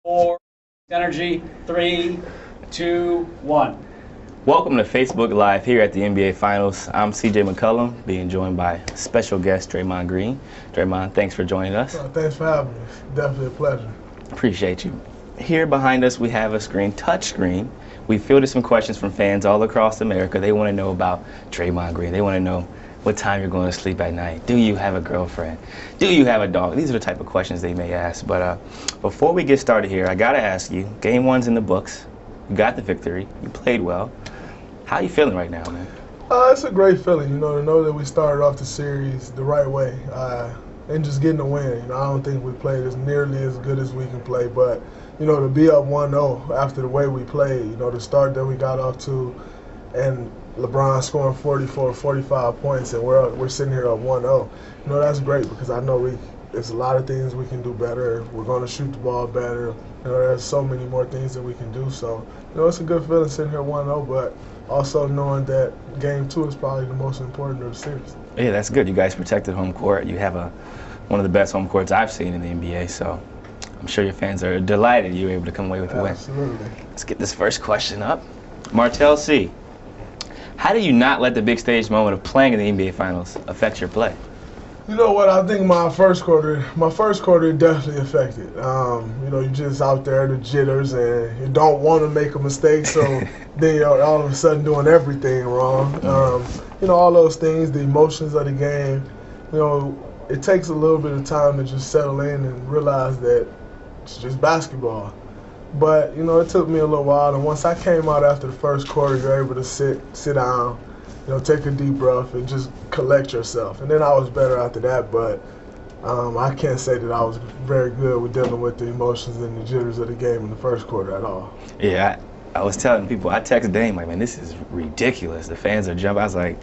4, energy, 3, 2, 1. Welcome to Facebook Live here at the NBA Finals. I'm CJ McCullum, being joined by special guest Draymond Green. Draymond, thanks for joining us. Thanks for having me. It's definitely a pleasure. Appreciate you. Here behind us we have a touch screen. We fielded some questions from fans all across America. They want to know about Draymond Green. They want to know what time you're going to sleep at night. Do you have a girlfriend? Do you have a dog? These are the type of questions they may ask. But before we get started here, I got to ask you, Game 1's in the books. You got the victory. You played well. How are you feeling right now, man? It's a great feeling, to know that we started off the series the right way and just getting a win. I don't think we played as nearly as good as we can play, but, to be up 1-0 after the way we played, the start that we got off to, and LeBron scoring 44, 45 points, and we're sitting here up 1-0. That's great because I know there's a lot of things we can do better. We're going to shoot the ball better. There's so many more things that we can do. So, it's a good feeling sitting here 1-0, but also knowing that Game 2 is probably the most important of the series. Yeah, that's good. You guys protected home court. You have one of the best home courts I've seen in the NBA, so I'm sure your fans are delighted you were able to come away with the win. Absolutely. Let's get this first question up. Martell C. How do you not let the big stage moment of playing in the NBA Finals affect your play? You know what? I think my first quarter definitely affected. You're just out there, the jitters, and you don't want to make a mistake, so then you're all of a sudden doing everything wrong. All those things, the emotions of the game, it takes a little bit of time to just settle in and realize that it's just basketball. But, it took me a little while, and once I came out after the first quarter, you're able to sit down, take a deep breath and just collect yourself. And then I was better after that, but I can't say that I was very good with dealing with the emotions and the jitters of the game in the first quarter at all. Yeah, I was telling people, I texted Dame, like, man, this is ridiculous. The fans are jumping.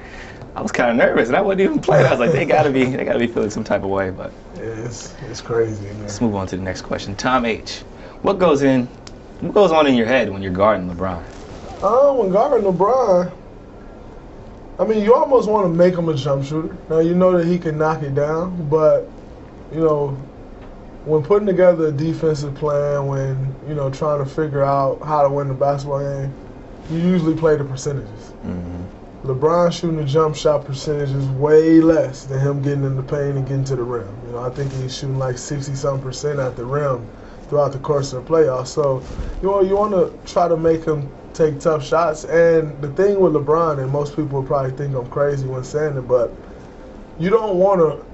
I was kind of nervous, and I wasn't even playing. I was like, they gotta be feeling some type of way. But yeah, it's crazy. Man. Let's move on to the next question. Tom H. What goes on in your head when you're guarding LeBron? When guarding LeBron, you almost want to make him a jump shooter. Now, you know that he can knock it down, but, when putting together a defensive plan, when, trying to figure out how to win the basketball game, you usually play the percentages. Mm-hmm. LeBron shooting the jump shot percentage is way less than him getting in the paint and getting to the rim. I think he's shooting like 60-some% at the rim throughout the course of the playoffs. So you want to try to make him take tough shots. And the thing with LeBron, and most people will probably think I'm crazy when saying it, but you don't want to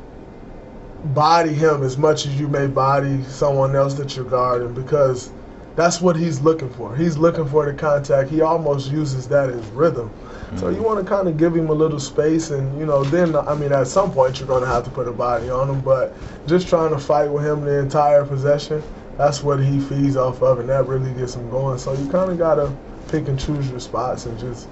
body him as much as you may body someone else that you're guarding, because that's what he's looking for. He's looking for the contact. He almost uses that as rhythm. Mm-hmm. So you want to kind of give him a little space, and then at some point you're going to have to put a body on him, but just trying to fight with him the entire possession, that's what he feeds off of, and that really gets him going. So you kind of got to pick and choose your spots and just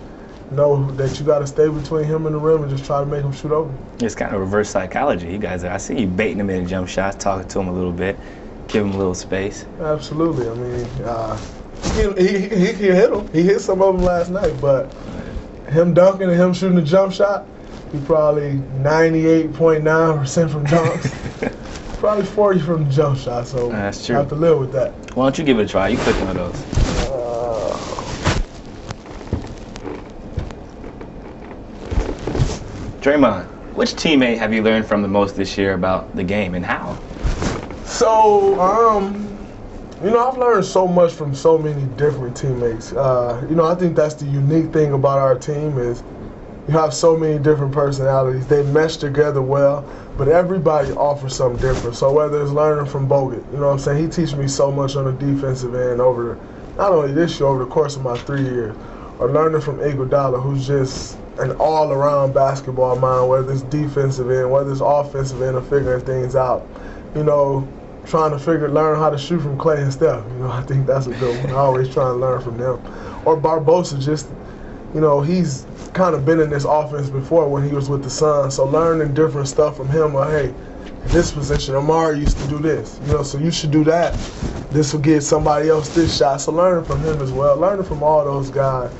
know that you got to stay between him and the rim and just try to make him shoot over. It's kind of reverse psychology. You guys, I see you baiting him in jump shots, talking to him a little bit, give him a little space. Absolutely. He hit him. He hit some of them last night, but him dunking and him shooting a jump shot, he probably 98.9% from dunks. Probably 40 from the jump shot, so that's true. I have to live with that. Why don't you give it a try? You click one of those. Draymond, which teammate have you learned from the most this year about the game, and how? So, I've learned so much from so many different teammates. I think that's the unique thing about our team is you have so many different personalities. They mesh together well, but everybody offers something different. So whether it's learning from Bogut, he teaches me so much on the defensive end not only this year, over the course of my 3 years, or learning from Iguodala, who's just an all-around basketball mind, whether it's defensive end, whether it's offensive end, or figuring things out. Trying to learn how to shoot from Clay and Steph. I think that's a good one. I always try and learn from them. Or Barbosa, just, he's kind of been in this offense before when he was with the Suns. So learning different stuff from him, hey, in this position, Amari used to do this. So you should do that. This will get somebody else this shot. So learning from him as well. Learning from all those guys.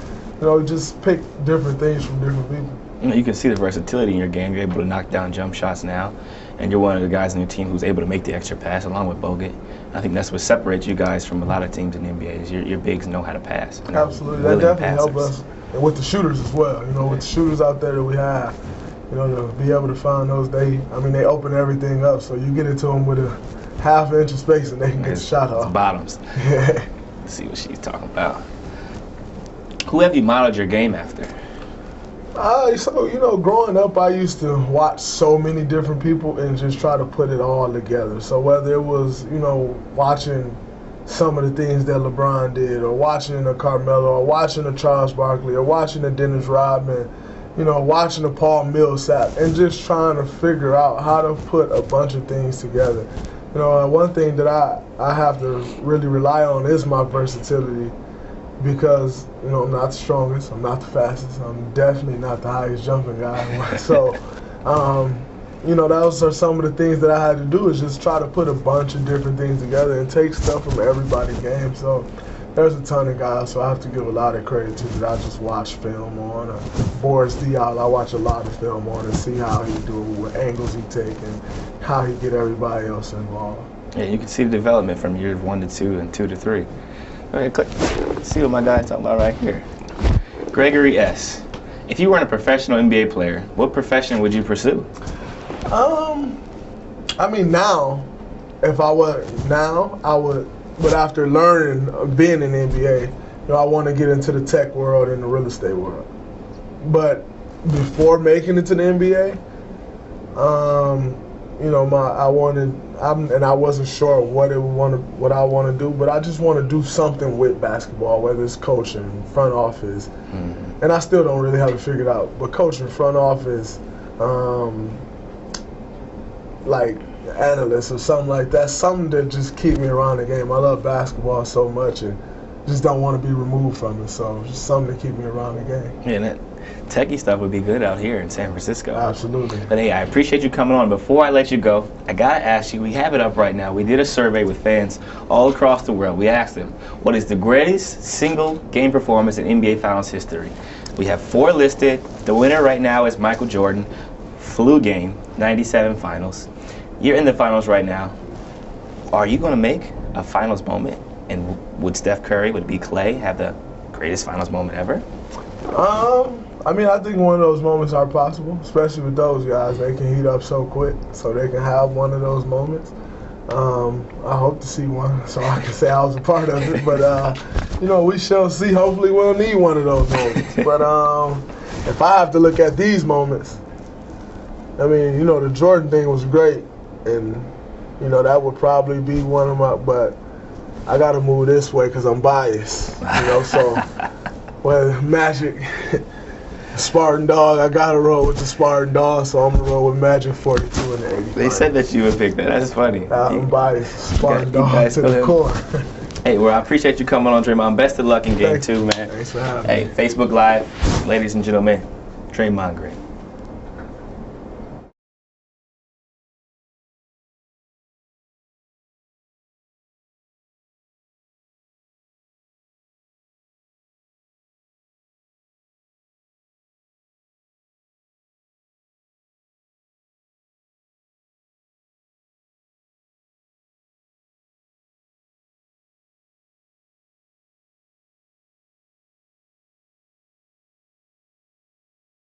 Just pick different things from different people. You can see the versatility in your game. You're able to knock down jump shots now, and you're one of the guys on your team who's able to make the extra pass along with Bogut. I think that's what separates you guys from a lot of teams in the NBA is your bigs know how to pass. Absolutely, that definitely helped us, and with the shooters as well. You know, with the shooters out there that we have, you know, to be able to find those, they open everything up. So you get into them with a half inch of space, and they can get the shot off. Bottoms. Yeah. Let's see what she's talking about. Who have you modeled your game after? So, you know, growing up, I used to watch so many different people and just try to put it all together. So whether it was, you know, watching some of the things that LeBron did, or watching a Carmelo, or watching a Charles Barkley, or watching a Dennis Rodman, you know, watching a Paul Millsap, and just trying to figure out how to put a bunch of things together. You know, one thing that I have to really rely on is my versatility. Because, you know, I'm not the strongest, I'm not the fastest, I'm definitely not the highest jumping guy. So, you know, those are some of the things that I had to do, is just try to put a bunch of different things together and take stuff from everybody's game. So there's a ton of guys, so I have to give a lot of credit to that I just watch film on. Boris Diaw, I watch a lot of film on and see how he do it, what angles he take, and how he get everybody else involved. Yeah, you can see the development from years 1 to 2 and 2 to 3. All right, click. See what my guy's talking about right here. Gregory S. If you weren't a professional NBA player, what profession would you pursue? I mean, now, if I were now, I would. But after learning, being in the NBA, you know, I want to get into the tech world and the real estate world. But before making it to the NBA, you know, I wasn't sure what I want to do, but I just want to do something with basketball, whether it's coaching, front office, and I still don't really have it figured out. But coaching, front office, like analyst or something like that, something that just keep me around the game. I love basketball so much and just don't want to be removed from it. So just something to keep me around the game. Yeah, and that techie stuff would be good out here in San Francisco. Absolutely. But hey, I appreciate you coming on. Before I let you go, I gotta ask you, we have it up right now. We did a survey with fans all across the world. We asked them, what is the greatest single game performance in NBA Finals history? We have 4 listed. The winner right now is Michael Jordan. Flu game, 97 finals. You're in the finals right now. Are you gonna make a finals moment? And would Steph Curry, would it be Clay, have the greatest finals moment ever? I mean, I think one of those moments are possible, especially with those guys. They can heat up so quick, so they can have one of those moments. I hope to see one, so I can say I was a part of it. But, you know, we shall see. Hopefully we'll need one of those moments. But if I have to look at these moments, I mean, you know, the Jordan thing was great. And, you know, that would probably be one of my, but I got to move this way because I'm biased, you know, so well, Magic, Spartan Dog, I got to roll with the Spartan Dog, so I'm going to roll with Magic 42 and the 85. They said that you would pick that. That's funny. I'm biased. Spartan Dog to the core. Hey, well, I appreciate you coming on, Draymond. Best of luck in game 2, man. Thanks for having me. Hey, Facebook Live, ladies and gentlemen, Draymond Green.